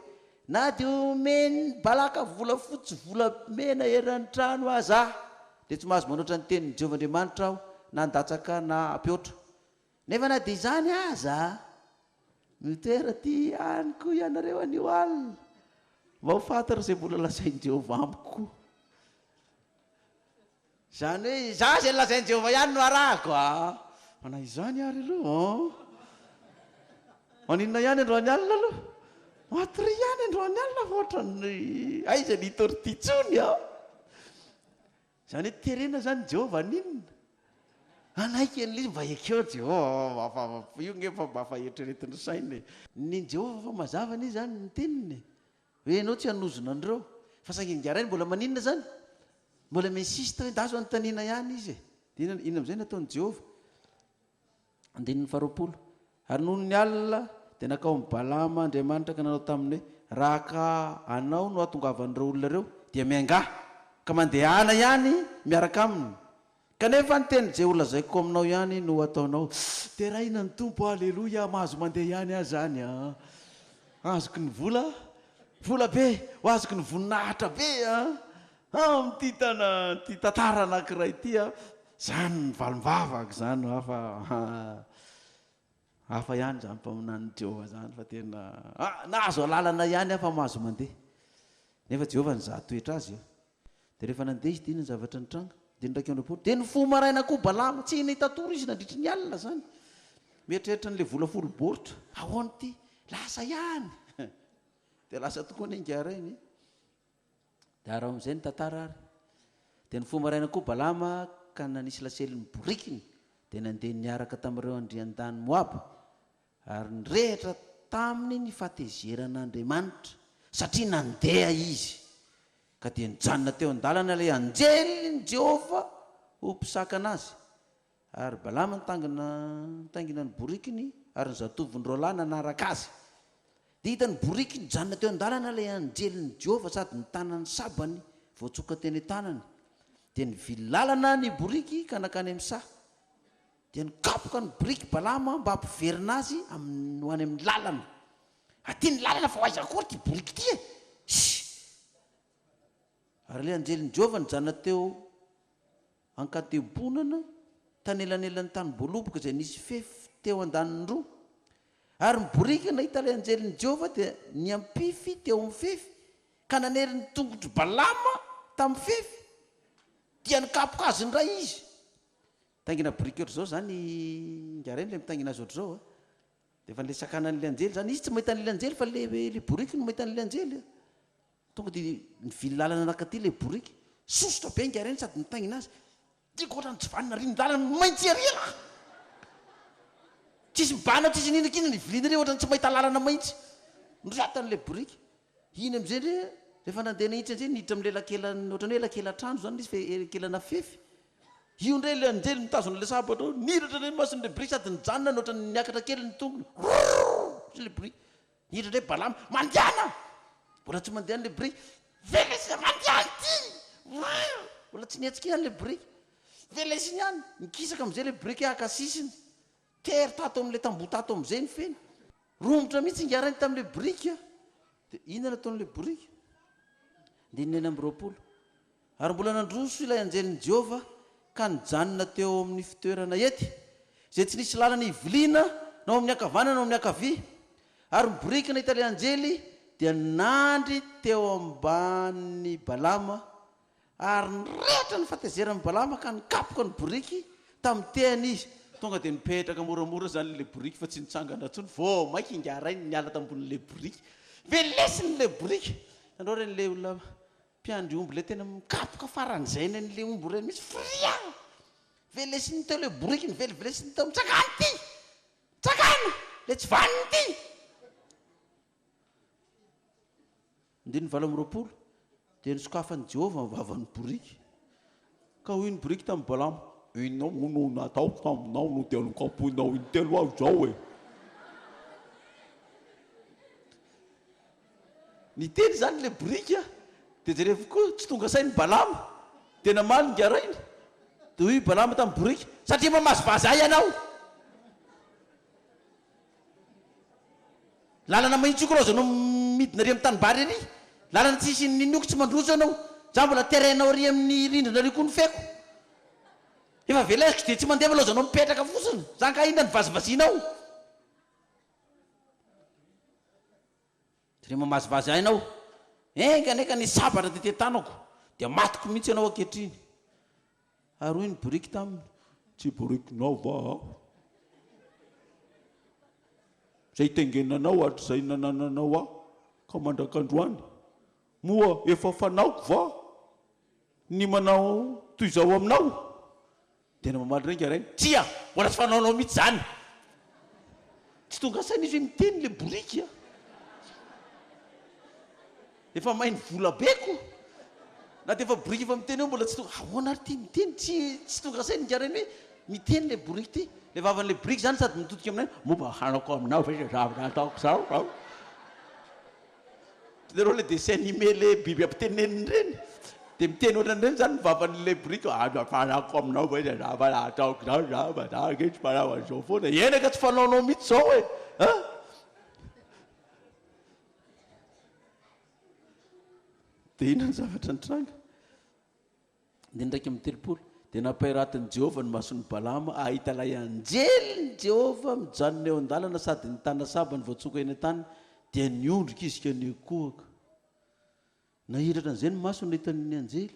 na dia omeny Balaka vola fotsy vola mena eran'ny trano aza dia tsy mahazo manoatra ny tenin'ny Jehovah Andriamanitra aho na ndatsaka na ampihoatra nefa na dia izany aza mitoera ty anyko ianareo anio alina mba ho fantatra izay mbola lazain'i Jehovah amiko. Zany hoe za zay lazain'i Jehovah ihany no arahako mana izany ary aloha maninona ihany androany alina aloha matry ihany androany alina fa ohatrany aiza nitory ty tsony zany hoe terena zany Jehovah ninona anaiky an'ilay mba ekeo Jehovah io ngefa mba faheritreretiny sainy ny Jehovah fa mazavany izy zany ny teniny hoe ianao tsy hanozona andreo fa sanginingarainy mbola maninona zany mbola minsiste hoe dazo anontaniana ihany izy ina amin'izay nataon'i Jehovah. Andininy faharoapolo ary noho ny alina dia nakao amin'ny Balama Andriamanitra ka nanao taminy hoe raha ka anao no atongavan'ireo olona reo dia miaingah ka mandehana ihany miaraka aminy kanefa ny teny zay olona zaiko aminao ihany no ataonao terahina ny tompo aleloia mahazo mandeha ihany ahy zany azoko ny vola be ho azoko ny voninahitra be amty tantara anankiray ty zany ny valom-bavaka zany hafa ihany zany mpaminany Jehova zany fa tena nahazo alalana ihany fa mahazo mandeha nefa Jehova ny zahatoetra azy dia rehefa nandeha izy dia ny zavatra ny tranga dia ndraiky andro dia ny fo maraina koa balama tsy nahitatory izy nandritry ny alina zany mieritreritra n'le vola folo baoritra ahoany ty lasa ihany dia lasa tokoa ny ingarainy dia araha amin'izay ny tantara ary dia ny fo maraina koa balama ka nanisy laseliny borikiny dia nandeha niaraka tamin'ireo andrian-tany Moaba ary nirehitra taminy ny fahatezeran'Andriamanitra satria nandeha izy ka dia nijanona teo an-dalana ilay anjely ny Jehova ho mpisaka anazy ary balama nitaingina ny borikiny ary ny zatovindreo lahy nanaraka azy dia hita ny borikiny nijanona teo an-dalana ilay anjely ny Jehova sady ny tanany sabany voatsoka teny tanany dia nivilalana ny boriky ka nakany amin'ny saha dia nikapoka ny boriky balama mba hampiverina azy ho any amin'ny lalana aty ny lalana fa ho aiza akory ty boriky ty ary ilay anjely ny Jehova nijanona teo ankatebonana tanelanelan'ny tany boaloboka izay nisy fefy teo an-daniny roa ary ny boriky nahita ilay anjely ny Jehova dia niampify teo amin'ny fefy ka nanery ny tongotry balama tamin'ny fefy dia nikapoka azy ny ray izy mitaingina boriky ohatr'izao zany ngareny le mitaingina azy ohatr'izao dia fa le sakanan'ilay anjely zany izy tsy mahita n'ilay anjely fa le boriky no mahita n'ilay anjely tonga dia nivily lalana anakaty le boriky sosotra be ngareny sady nitaingina azy tiako ohatra ny tsy vanina ry ny lalana maintsy ariela tsisy mibana tsisy ninakina ny viliana re ohatra ny tsy mahita lalana maintsy niratan'le boriky iny am'izay ndre rehefa nandeha nahitsy anzay niditra am'le lakelany ohatra ny hoe lakela-trano zany izy fa lakelana fefy io ndray le anjely mitazona le sabatra niratra re mason'le boriky sady nijanona ny ohatra niakatra kely ny tongony le boriky niratra ndray balama mandehana mbola tsy mandeha n'le boriky velesina mandehany ty mbola tsy niatsika an'le boriky velesiny ihany nikisaka am'izay le boriky akasisiny tery tato am'le tambo tato am'izay ny feny romotra mihitsy ngarainy tamin'le boriky dia inona nataon'le boriky ndinina amin'ny 20 ary mbola nandroso ilay anjeliny Jehova ka nijanona teo amin'ny fitoerana ety izay tsy nisy lalana iviliana nao amin'ny akavanana nao amin'ny akavia ary ny boriky nahita ilay anjely dia nandry teo ambany balama ary nirehitra ny fahatezeran'ny balama ka nikapoka ny boriky tamin'ny tehany izy tonga dia nipetraka moramora zany le boriky fa tsy nitsangana ntsony vao maiky ingarainy niala tambonin'le boriky velesin'le boriky andreo reny le olona mpiandry omby le tena mikapoka faran'izay n'le omby reny misy fria velesiny teo le boriky ny velesiny teo mitsakany ty tsakana le tsy vaniny ty ndiny 20 dia nisokafany Jehova vavan'ny boriky ka hoy ny boriky tamin'ny balama inao mono natao taminao no dia nokapoinao intelo aho zao niteny zany le boriky dia jerevy koa tsy tonga sainy balama dia namaly ngarainy dia hoy balama tamin'ny boriky satria mamazivazy ahy ianao lalana mahitsoko rao zanao midina ry amin'ny tanibary ary lalana tsisy ninoko tsy mandroso anao za mbola terrainao ry amin'ny rindrina ry koa ny feko efa velesiko dia tsy mandeha loha zanao mipetraka fosiny zany ka inona ny vazivazinao ry mamazivazy ahy ianao enganeka ny sabatra dia tetanako dia matiko mihitsy ianao ankehitriny ary hoy ny boriky taminy tsy borikinao va zay tengenanao hatr'izay nanananao aho ka mandrakandroany moa efa fanaoko va ny manao toy izao aminao dia mamaly renga rainy tsia mbola tsy fanaonao mihitsy zany tsy tonga saina izy hoe miteny le boriky efa mainy vola beko na dia efa boriky efa miteny eo mbola tsy tonga ahoana ary ty miteny tsy tonga saina ngarainy hoe miteny le boriky ty le vavan'le boriky zany sady mitodika aminay momba hanako aminao fa zavatra ataoko zao Hitanareo le dessin animé le biby ampiteneniny reny. Dia miteny ohatran'ireny zany mivavan'ilay borika afanako aminao hoe zava ataoko zao zava ke tsy manao an'izao foana. Ena ka tsy fanaonao mihitsy zao hoe dia inona ny zavatra nitranga. Dia ndraiky amin'ny telopolo dia nampahiratin'i Jehovah ny mason'ny Balama ahita ilay anjeliny Jehovah mijanona eo an-dalana sady nitana saba ny voatsoka eny an-tany dia niondrika izy ka nikohaka. Nahiratra an'izay ny maso nahitan'ny anjely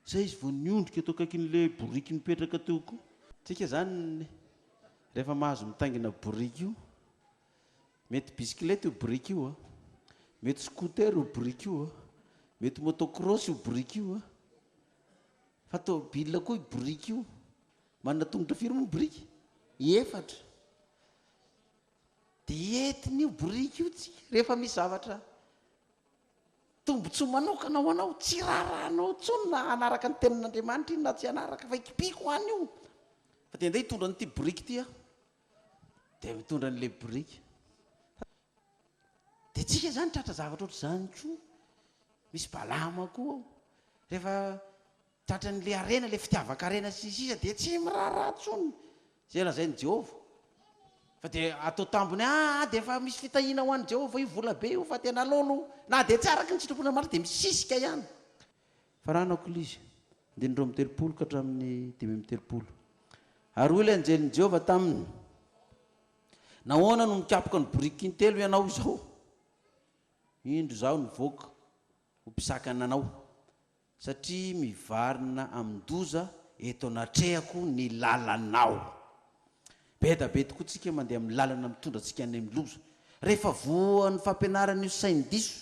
zay izy vao niondrika tao akaikin'ilay boriky nipetraka teo koa. Tsika zany rehefa mahazo mitangina boriky io, mety bisikilety io boriky io mety scooter io boriky io mety motocross io boriky io fa tômôbila koa io boriky io. Manana tongotra firy moa boriky? 4. Dia entiny io boriky io tsika rehefa misy zavatra tombontsoa manokana ho anao tsy rahanao tsony na anaraka ny tenin'Andriamanitra iny na tsy anaraka fa ikipiko any io fa dia ndeha hitondra n'ity boriky ity dia mitondra n'ilay boriky. Dia tsika zany tratra zavatra ohatr'izany koa. Misy Balama koa rehefa tratra n'ilay arena ilay fitiavaka arena sisa dia tsy miraharaha tsony zay lazain'i Jehovah. Fa dia atao tambony dia efa misy fitahiana ho an'i Jehovah io vola be io fa tena lolo na dia tsy araky ny sitrapona maro dia misisika ihany. Faranako lizy andinindreo amin'ny telopolo ka hatramin'ny 5:30. Ary hoy ilay anjelin'i Jehovah taminy, nahoana no mikapoka ny boriky intelo ianao izao? Indro zaho nivoaka ho mpisakana anao satria mivarina amin-doza eto anatrehako ny lalanao. Be da be tokoa tsika mandeha amin'ny lalana mitondra antsika any amin'ny loza. Rehefa voan'ny fampianarana io sain-diso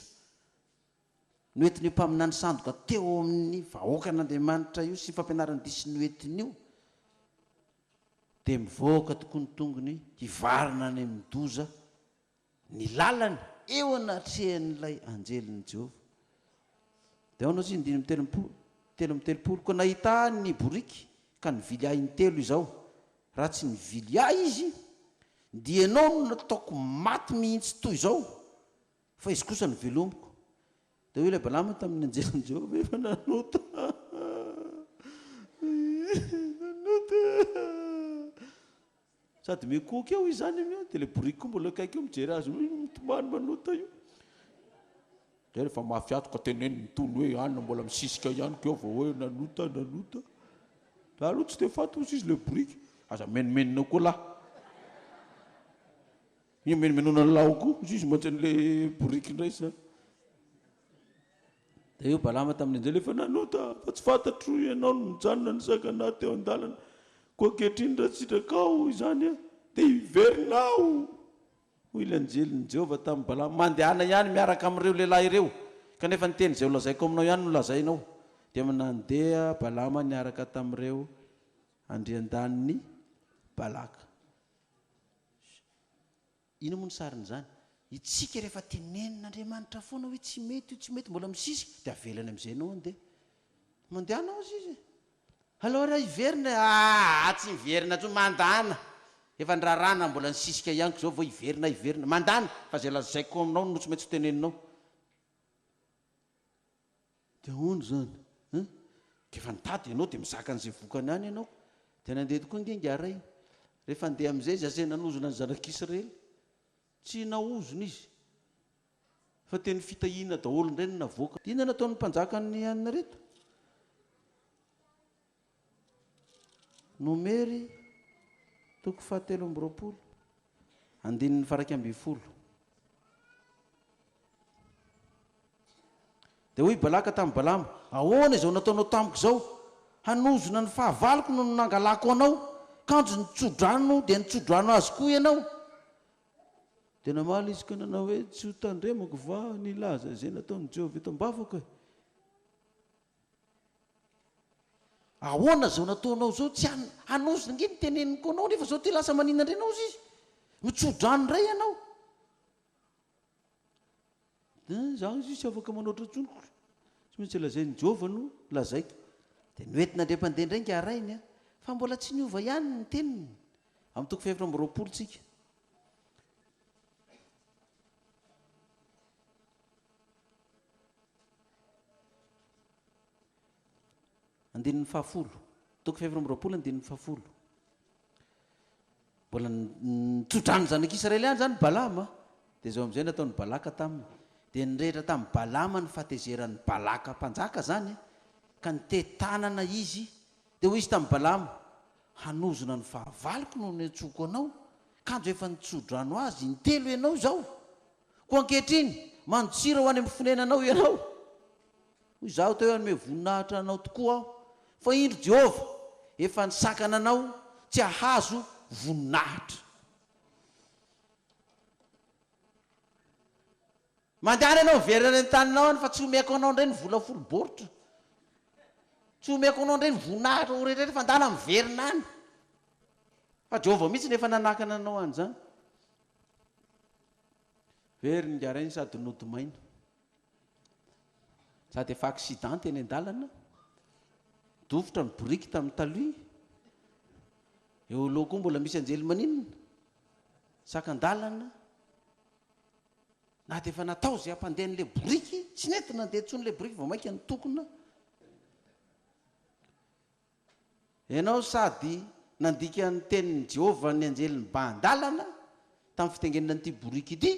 noentin'io mpaminany sandoka teo amin'ny vahoakan'Andriamanitra io sy fampianarany diso noentiny io dia mivoaka tokoa ny tongony hivarina any amin'ny doza ny lalany eo anatrehan'ilay anjelin'i Jehovah. Dia ao anao sy ny 5:30 koa nahita ny boriky ka nivily ahy intelo izao. Raha tsy nivily ahy izy dia ianao no nataoko maty mihitsy toy izao fa izy kosa nivelomiko. Dia hoy ilay Balama tamin'ny anjelin'i Jehovah efa nanota sady mikoky eo izany eo dia ilay boriky koa mbola akaiky eo mijery azy mitomany manota io. Dia rehefa mafiato ka teneny mitony hoe any mbola misisika ihany keo vao hoe nanota. Raha aloha tsy dia fatozy izy ilay boriky aza menomenona koa lahy. Io menomenona ny lao koa izy mantsy an'ilay boriky indray zany. Dia io Balama tamin'ny anjely efa nanota fa tsy fantatro ianao no mijanona ny sakana teo an-dalana koa ankehitriny raha tsitrakao izany dia iverinao. Hoy ilay anjelin'i Jehovah tamin'ny Balama, mandehana ihany miaraka amin'ireo lehilahy ireo kanefa ny teny izay ho lazaiko aminao ihany no lazainao. Dia nandeha Balama niaraka tamin'ireo andrian-daniny Balaka. Ino moa ny sarin'izany? Itsika rehefa tenenin'Andriamanitra foana hoe tsy mety io tsy mety mbola misisika dia avelany amin'izay anao andeha mandehanao izy. Alors iverina tsy iverina tsony mandana efa nirarana mbola nisisika ihany ko zao vao iverina mandana fa zay lazaiko aminao no tsy maintsy teneninao. Dia ahoana zany? Kefa nitady ianao dia mizaka an'izay vokany any ianao. Dia nandeha tokoa ngenga aray rehefa andeha amin'izay izy ase nanozona ny zanak'Israely tsy naozona izy fa teny fitahiana daholo indray no navoaka. Inona nataon'ny mpanjakany anina reto? Nomery 7:20 andininy 1:10. Dia hoy Balaka tamin'ny Balama, ahoana izao nataonao tamiko izao? Hanozona ny fahavaloko no nangalako anao, kanjo nitsodrano dia nitsodrano azy koa ianao. Dia namaly izy ka nanao hoe tsy ho tandremako va nilaza izay nataon'i Jehovah eto am-bavaka. Ahoana izao nataonao izao tsy hanozona nge niteneniko anao nefa izao ty lasa manina indray anao izy mitsodrano indray ianao. Zaho izy tsy afaka manoatra tsonoko tsy maintsy lazain'i Jehovah no lazaiko. Dia noentina andriam-pandeha indray nge arainy fa mbola tsy niova ihany ny teniny. Amin'ny 4:20 tsika. andinin'ny fahafolo toko fefatra amby roapolo andinin'ny fahafolo mbola nitsodrano zanaka Israely any zany Balama dia zao amin'izay nataony Balaka taminy dia nirehitra tamin'ny Balama ny fahatezeran'ny Balaka mpanjaka zany ka nitetanana izy dia hoy izy tamin'ny Balama hanozona ny fahavaloko no netsoko anao kanjo efa nitsodrano azy intelo ianao zao ko ankehitriny mandotsira ho any amin'ny fonenanao ianao hoy zaho teo anome voninahitra anao tokoa aho fa indro Jehova efa nisakana anao tsy ahazo voninahitra mandehana anao verana ny taninao any fa tsy omeko anao ndray ny vola folo boritra tsy omeko anao ndray ny voninahitra ho rehetrarehetra fa andana miverina any fa Jehova mihitsy nefa nanakana anao any zany very ningarainy sady nodomaina sady efa accident eny an-dalana dofotra ny boriky tamin'ny taloha eo aloha koa mbola misy anjely maninona sakan-dalana na dia efa natao zay ampandehan'le boriky tsy nety nandeha ntsony le boriky vao mainka ny tokona ianao sady nandika ny tenin'ny Jehova ny anjeliny mba an-dalana tamin'ny fitengenana n'ity boriky ity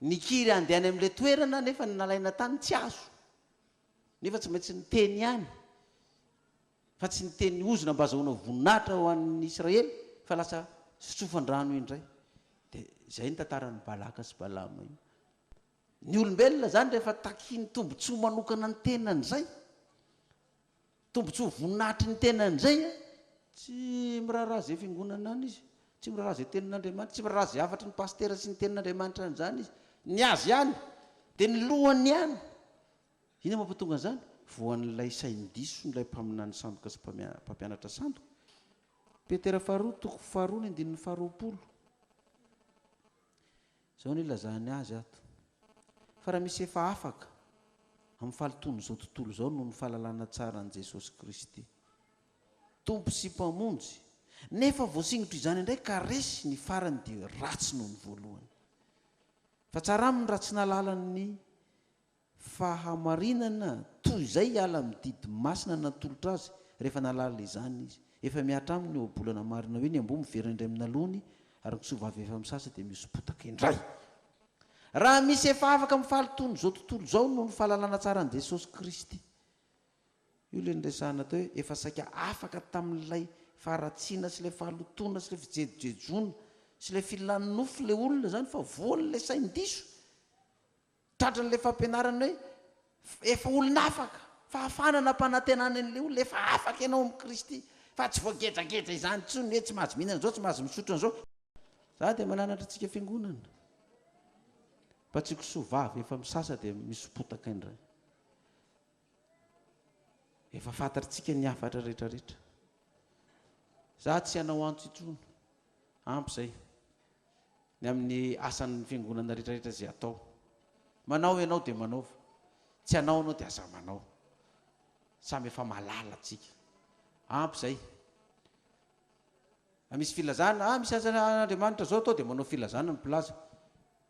nikiry andehany amin'ilay toerana nefa nalaina tany tsy azo nefa tsy maintsy niteny ihany fa tsy niteny ozona mba azahoana voninahitra ho an'ny Israely fa lasa sotrofandrano indray dia izay ny tantaran'ny Balaka sy Balama io ny olombelona zany rehefa takiny tombontsoa manokana ny tenan'izay tombontsoa voninahitry ny tenan'izay tsy miraharaha zay fiangonana any izy tsy miraharaha zay tenin'Andriamanitra tsy miraharaha zay afatry ny pastera sy ny tenin'Andriamanitra an'izany izy ny azy ihany dia ny lohany ihany ina mampatonga zany voan'ilay saindiso n'ilay mpaminany sandoka sy mpampianatra sandoka Petera faharoa toko faharoa ny andinin'ny faharoapolo zao ny ilazahany azy ato fa raha misy efa afaka amin'ny fahalotony zao tontolo zao noho ny fahalalana tsara an' Jesosy Kristy tompo sy mpamonjy nefa voasingitro izany indray ka resy ny farany dia ratsy noho ny voalohany fa tsara aminy raha tsy nalalan'ny fahamarinana toy izay hiala amin'ny didy masina natolotra azy rehefa nalala izany izy efa miatra aminy eo bolana marina hoe ny ambo miverina indray amin'ny alony ary misovavy efa misasa dia misopotaka indray raha misy efa afaka amin'ny fahalotony zao tontolo zao noho ny fahalalana tsara an' Jesosy Kristy io le nresahana tao hoe efa saika afaka tamin'ilay faharatsiana sy ilay fahalotona sy ilay fijejojejoana sy ilay filanofo le olona zany fa voan'ilay saindiso tratran'ilay fampianarana hoe efa olona afaka fa hafanana mpanantenana an'ilay olona efa afaka ianao amin'ny Kristy fa tsy voagedragetra izany tsony hoe tsy mahazo mihinana zao tsy mahazo misotro an'izao za dia mananatra antsika fiangonana fa tsy kosovavy efa misasa dia misopotaka indray efa fantatritsika ny afatra rehetrarehetra za tsy hanao antso intsony ampy zay ny amin'ny asan'ny fiangonana rehetrarehetra zay atao manao ianao dia manaova tsy hanao anao dia aza manao samy efa malala atsika ampy zay misy filazana misy azan'Andriamanitra zao atao dia manao filazana ny plaza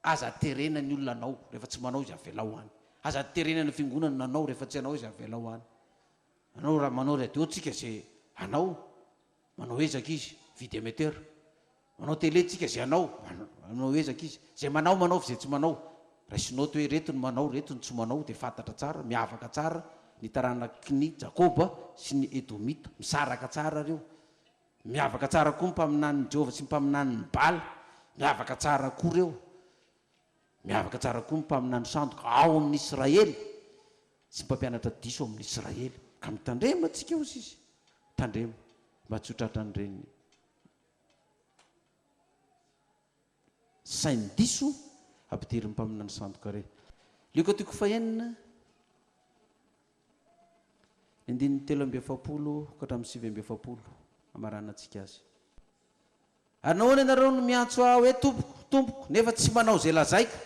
aza terena ny olona anao rehefa tsy manao izy avela ho any aza terena ny fiangonana nanao rehefa tsy hanao izy avela ho any anao raha manao radio tsika zay anao manao ezaka izy vidy amateur manao télé tsika zay anao manao ezaka izy zay manao manaovy zay tsy manao raisinao to hoe retony manao retony tsy manao dia fantatra tsara miavaka tsara ny taranaky ny Jakoba sy ny Edomita misaraka tsara reo miavaka tsara koa mpaminan'ny Jehova sy mpaminan'ny Bala miavaka tsara koa reo miavaka tsara koa mpaminan'ny sandoka ao amin'ny Israely sy mpampianatra diso amin'ny Israely ka mitandrema tsika eo sisy tandrema mba tsy hotratrandreny saindiso ampidiry ny mpaminan'ny sandoka re lioko tiako fahenina andin'ny 3:70 ka hatramin'ny 7:70 amarana antsika azy ary nahoana ianareo no miantso aho hoe tompoko tompoko nefa tsy manao zay lazaika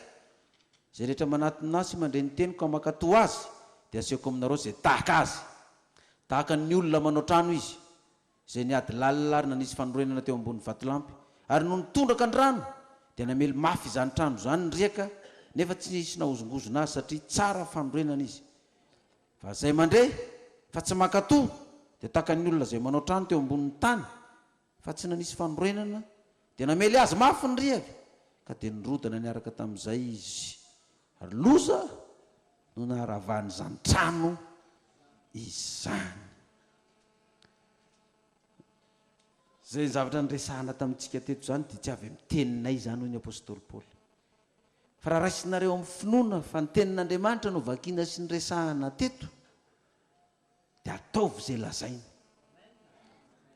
zay rehetra manatona sy mandre ny teniko amakatoa azy dia asehoko aminareo zay tahaka azy tahaka ny olona manao trano izy zay niady lalilary nanisy fanorenana teo ambony vatolampy ary no nitondraka ny rano dia namely mafy izany trano zany nriaka nefa tsy nisy nahozongozona azy satria tsara fanorenana izy fa zay mandre fa tsy makatò dia tahaka ny olona izay manao trano teo ambonin'ny tany fa tsy nanisy fanorenana dia namely azy mafy ny riavy ka dia nirodana niaraka tamin'izay izy ary loza no naharavany izany trano izany. Zay zavatra nyresahana tamintsika teto zany dia tsy avy amin'ny teninay izany hoy ny apôstôly Paoly. Fa raha raisinareo amin'ny finoana fa ny tenin'Andriamanitra no vakiana sy nyresahana teto dia ataovy izay lazaina.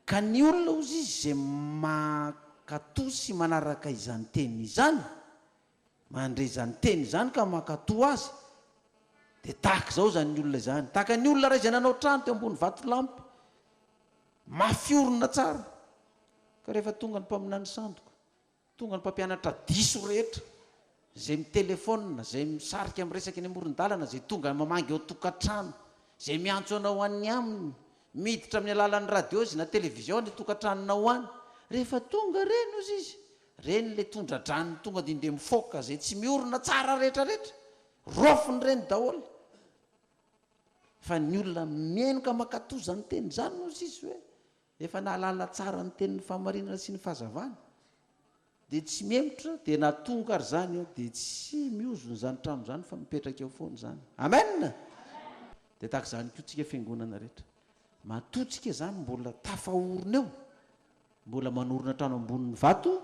Ka ny olona ozy izy izay makatò sy manaraka izany teny izany, mandre izany teny izany ka makatò azy, dia tahaka izao zany ny olona izany. Tahaka ny olona ray izay nanao trano teo ambony vatolampy, mafiorina tsara. Ka rehefa tonga ny mpaminany sandoka, tonga ny mpampianatra diso rehetra, izay mitelefona, izay misarika miresaka ny amoron-dalana, izay tonga mamangy ao tokantrano, izay miantso anao any aminy, miditra amin'ny alalan'ny radio izy na televizion ny tokantranonao any, rehefa tonga reny ozy izy, reny le tondra-drano tonga dia indre mifoka izay tsy miorina tsara rehetrarehetra, rofiny reny daholo. Fa ny olona mienoka makatò zany teny zany ozy izy hoe efa nahalala tsara ny tenin'ny fahamarinana sy ny fahazavana, dia tsy miemotra, dia natonga ary zany dia tsy miozony zany trano zany fa mipetraka eo foany zany. Amen. Dia tahaka izany koa tsika fiangonana rehetra, matotsika zany mbola tafahorona eo, mbola manorina trano ambonin'ny vato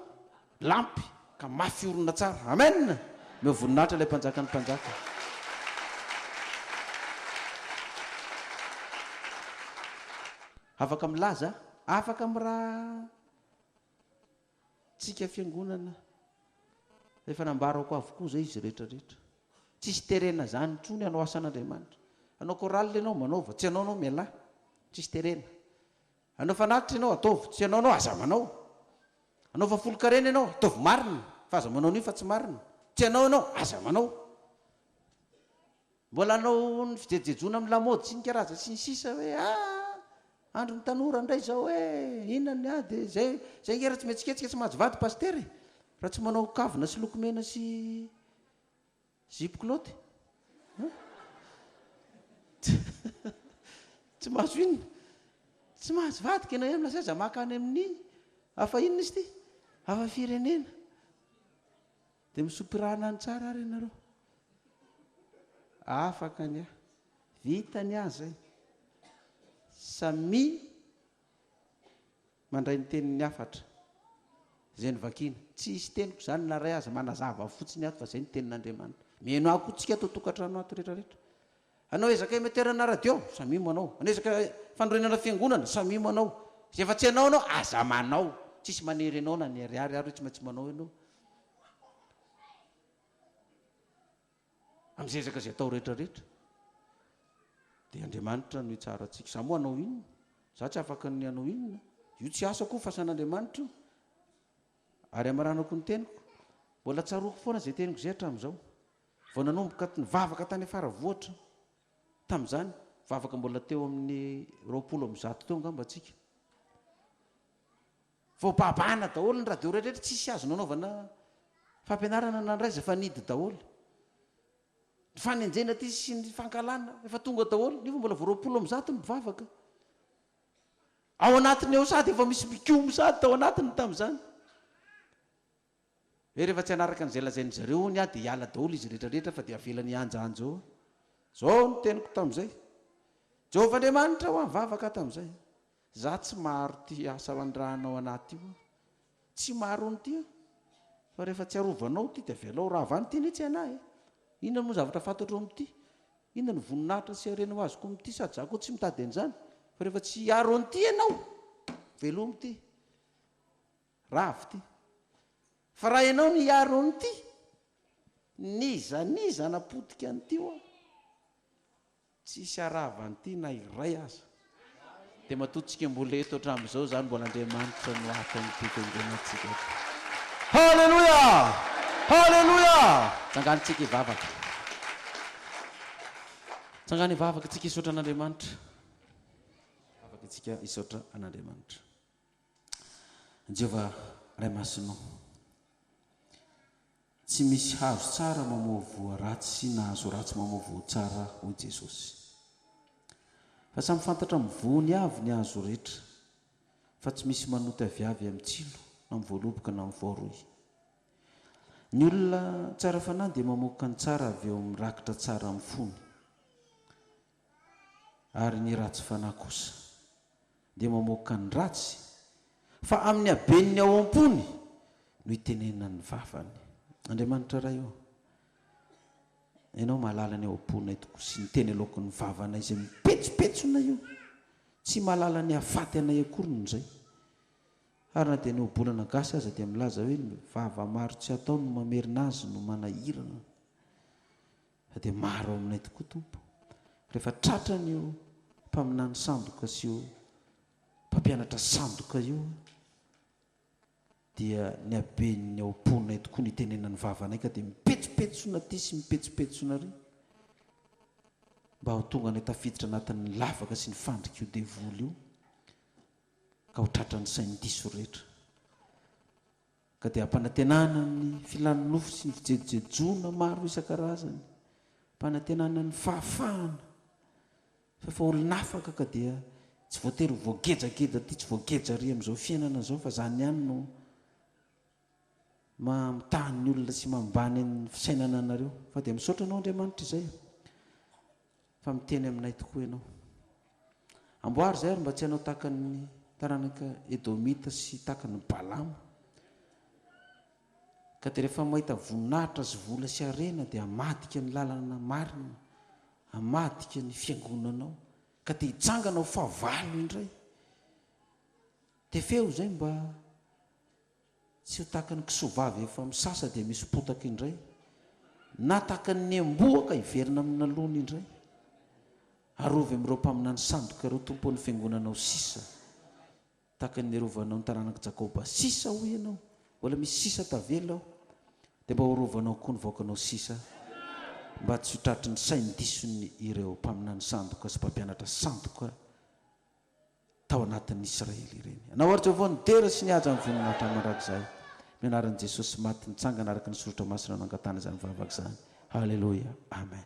lampy ka mafy orona tsara. Amen. Meo voninahitra ilay mpanjaka ny mpanjaka. Afaka milaza, afaka miraha tsika fiangonana efa nambarako avokoa zay izy rehetrarehetra, tsisy terena zany trony hanao asan'Andriamanitra. Anao koraly ianao manaova, tsy anao mialahy, tsisy terena. Anao fanatitra ianao ataovy, tsy anao aza manao. Anao fa folo-karena ianao ataovy marina, fa aza manao an'io fa tsy marina. Tsy anao ianao aza manao. Mbola anao ny fijejejona amin'ny lamaody sy ny karaza sy ny sisa hoe andro ny tanora indray zao hoe inona dia zay ngera tsy metsiketsika tsy mahazo vady pastery raha tsy manao kavina sy lokomena sy zipokilôty. Tsy mahazo inona, tsy mahazo vady ka ianao amina zaza makany amin'ny hafa inona izy ty, hafa firenena. Dia misopirana ny tsara ary ianareo, afaka ny vitany azy samy mandray ny tenin'ny afatra izay nyvakiana. Tsy hisy teniko izany na ray aza manazava fotsiny ato fa izay ny tenin'Andriamanitra. Mihaino ako tsika atao tokantrano ato rehetrarehetra. Anao ezaka émetteurna radio, samy manao. Anao ezaka fanorenana fiangonana, samy manao. Izay efa tsy anao anao, aza manao. Tsisy manery anao na ny ariary ary tsy maintsy manao ianao. Amin'izay ezaka izay atao rehetrarehetra. Dia Andriamanitra no tsara antsika. Za moa hanao inona, za tsy afaka ny hanao inona, io tsy asako fa asan'Andriamanitra. Ary amaranako ny teniko, mbola tsaroko foana izay teniko izay hatramin'izao. Vao nanomboka nivavaka tany afara vohatra tamin'izany, vavaka mbola teo amin'ny 20 teo ngamba atsika. Vao babana daholo ny radio rehetrarehetra, tsisy azo nanaovana fampianarana nandraiza fa nidy daholo. Ny fanenjena ty sy ny fankalana efa tonga daholo, nefa mbola vao 20 mivavaka. Ao anatiny eo sady efa misy mikomo sady tao anatiny tamin'izany. Rehefa tsy hanaraka n'izay lazainy zareo ny dia hiala daholo izy rehetrarehetra fa dia avelany anjaanja eo. Zao no teniko tamin'izay. Jehovah Andriamanitra ho mivavaka tamin'izay. Za tsy maro ty asa andrahanao anaty io, tsy maro nyty, fa rehefa tsy arovanao ty dia avelao raha avany ty ny tsy anahy. Inona moa zavatra fantatro amin'ity? Inona ny voninahitra sy harena ho azoko amin'ity sady za koa tsy mitady an'izany. Fa rehefa tsy aro an'ity ianao, velomy ty, ravy ty. Fa raha ianao ny aro an'ity, niza napotika an'ity ho tsisy arava an'ity na iray aza. Dia matotsika mbola eto hatramin'izao zany mbola Andriamanitra no atan'ity fiangonantsika. Halleluja! Halleluja! Tsanganitsika ivavaka. Tsangany ivavaka tsika hisaotra an'Andriamanitra. Vavaka tsika hisaotra an'Andriamanitra. Jehovah Ray Masina, tsy misy hazo tsara mamoa voa ratsy na hazo ratsy mamoa voa tsara hoy Jesosy. fa samy fantatra mivony avy ny azo rehetra fa tsy misy manota aviavy amin'ny tsilo na mivoaloboka na mivoaroy. Ny olona tsara fanahy dia mamoaka ny tsara avy eo mirakitra tsara amin'ny fony, ary ny ratsy fanahy kosa dia mamoaka ny ratsy fa amin'ny habeniny ao am-pony no itenena ny vavany. Andriamanitra ray eo, ianao mahalala ny ao am-pony tokoa sy ny teny aloky ny vavana izay mipetsopetsona io, tsy mahalala ny hafaty anay akory nozay. Ary na dia ny obolana gasy aza dia milaza hoe ny vava maro tsy atao no mamerina azy no manahirana, fa dia maro aminay tokoa Tompo. Rehefa tratra n'io mpaminany sandoka sy io mpampianatra sandoka io dia ny haben'ny ao am-ponay tokoa ny tenena ny vavanay ka dia mipetsopetsona ty sy mipetsopetsona ry mba ho tonga ny tafiditra anatin'ny lavaka sy ny fandrika io devoly io ka ho tratra ny sain'ny diso rehetra, ka dia hampanantenana ny filany nofo sy ny fijerijejona maro isan-karazany, hampanantenana ny fahafahana fa olonafaka ka dia tsy voatery voagejageda ty tsy voageja ry amin'izao fiainana zao fa zany ihany no mamitahy ny olona sy mambany ny fisainana anareo. Fa dia misaotra anao Andriamanitra izay fa miteny aminay tokoa ianao. Amboary zay ary mba tsy hanao tahaka ny taranaka Edomita sy tahaka ny Balamo, ka dia rehefa mahita voninahitra sy vola sy arena dia hamadika ny lalana marina, hamadika ny fiangonanao, ka dia hitsangana ho fahavalo indray. Dia feo zay mba tsy ho tahaka ny kisovavy efa misasa dia misy potaka indray, na tahaka ny amboaka hiverina amin'ny lalony indray. Arovy amin'ireo mpaminany sandoka ireo Tompo ny fiangonanao sisa, tahaka ny rovanao ny taranaka Jakoba sisa ho ianao, mbola misy sisa tavela ao, dia mba horovanao koa ny vaokanao sisa mba tsy ho tratry ny sainy disony ireo mpaminany sandoka sy mpampianatra sandoka tao anatin'ny Israely ireny. Anao ary Jehovah ny dera sy ny haja ny voninahitra mandrakizay, mianaran'i Jesosy maty nitsangana araka ny soratra masina nangatana izany vavaka izany. Halleluja, amen.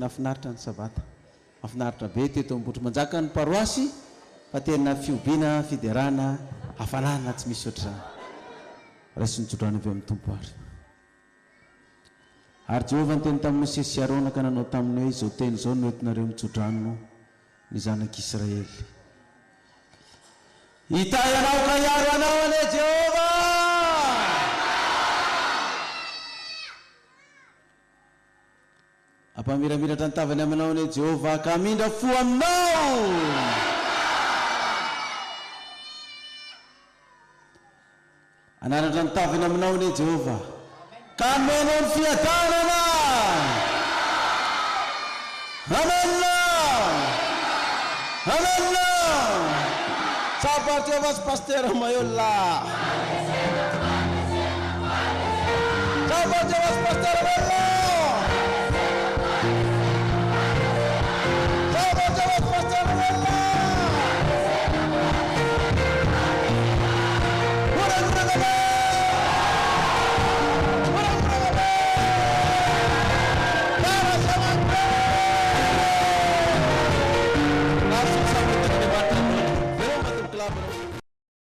Nafinaritra ny sabata, mafinaritra be teto ambotry manjaka ny paroasy fa tena fiobiana fiderana hafanana tsy misy ohatr'izany raisy nitsodrana avy amin'ny tompo ary Jehovah ny teny tamin'ny Mosesy sy Arona ka nanao taminy hoe izao teny izao no entinareo mitsodrano ny zanak'Israely. Hitay anao ka hiaro anao ane Jehovah. Ampamiramiratra ny tavany aminao ane Jehovah ka mindra fo aminao. Anaratra ny tavany aminao ane Jehovah ka menao ny fiadanana. Amen. Amen. Sabar Jehovah pastor Mayola. Sabar Jehovah pastor Mayola.